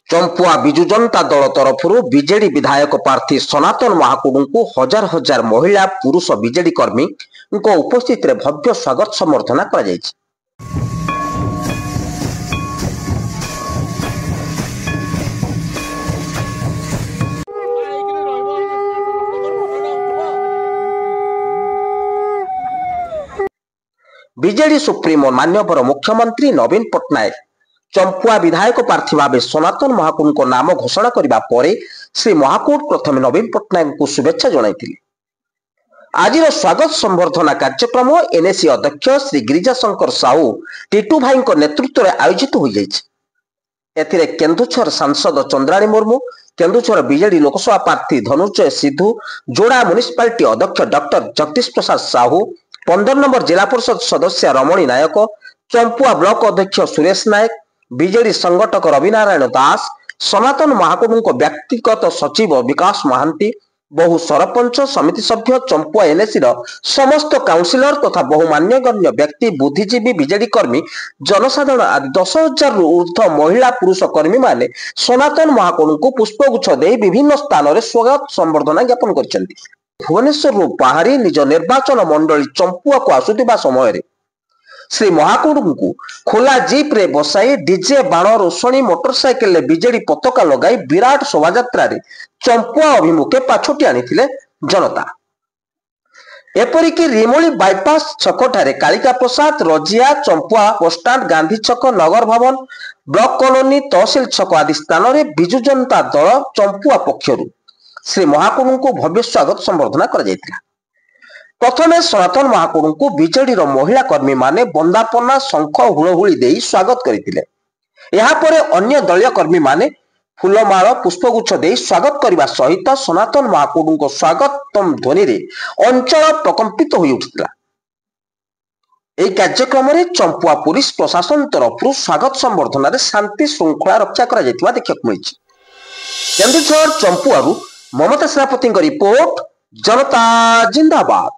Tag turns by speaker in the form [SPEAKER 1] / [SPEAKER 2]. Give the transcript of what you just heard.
[SPEAKER 1] चंपुआ विजु जनता दल तरफ बीजेडी विधायक प्रार्थी सनातन महाकुडू को हजार हजार महिला पुरुष बीजेडी कर्मी उपस्थित भव्य स्वागत सम्बर्धना कर बीजेडी सुप्रीमो मान्यवर मुख्यमंत्री नवीन पट्टनायक चंपुआ विधायक प्रार्थी भाव सनातन महाकुड को नाम घोषणा करने पर श्री महाकुड प्रथम नवीन पट्टनायक को शुभेच्छा जणाइथिले। आज स्वागत संबर्धना कार्यक्रम एनएसी अध्यक्ष श्री गिरिजाशंकर साहू टीटू भाई नेतृत्व में आयोजित हो जाइए। केन्दुझर सांसद चंद्राणी मुर्मू, केन्दुझर बीजेडी लोकसभा प्रार्थी धनुजय सिद्धू, जोड़ा म्युनिसिपालिटी अध्यक्ष डॉक्टर जगदीश प्रसाद साहू, 15 नंबर जिला परिषद सदस्य रमणी नायक, चंपुआ ब्लॉक अध्यक्ष सुरेश नायक, बीजेडी संगठक रविनारायण दास, सनातन महाकुडू व्यक्तिगत सचिव विकास महांती, बहु सरपंच समिति सभ्य, चंपुआ एनएसी समस्त काउंसिलर तथा बहु मान्यगण्य व्यक्ति, बुद्धिजीवी, बीजेडी कर्मी, जनसाधारण आदि 10,000 रु ऊर्ध्व महिला पुरुष कर्मी माने सनातन महाकुडू को पुष्पगुच्छ दे विभिन्न स्थान में स्वागत संबर्धना ज्ञापन कर भुवनेश्वर बाहरी निज निर्वाचन मंडली चंपुआ को आसुवा समय श्री महाकुडू को खोला जीप रे बसाई डीजे बाण रोषणी मोटरसाइकेल बीजेडी पताका लगाई विराट शोभायात्रा चंपुआ अभिमुखे पाछोटी आनी जनता। एपरिक रिमोली बाईपास छकठारे कालिका प्रसाद, रजिया, चंपुआ बसस्टाण्ड, गांधी छक, नगर भवन, ब्लॉक कॉलोनी, तहसिल छक आदि स्थान में विजु जनता दल चंपुआ पक्षर श्री महाकुडू को भव्य स्वागत संबर्धना कर प्रथमे सनातन महाकुडू को बीजेडी महिला कर्मी माने बंदापना शंख हुलहुली दे स्वागत करते। अन्य दलीय कर्मी माने फूलमाल पुष्पगुच्छ दे स्वागत करने सहित सनातन महाकुडू को स्वागतम ध्वनि रे अंचल प्रकंपित हो उठिला। यह कार्यक्रम में चंपुआ पुलिस प्रशासन तरफ स्वागत संबर्धना शांति श्रृंखला रक्षा कर देखा मिली। केन्दुझर चंपुआ ममता सेनापति रिपोर्ट, जनता जिंदाबाद।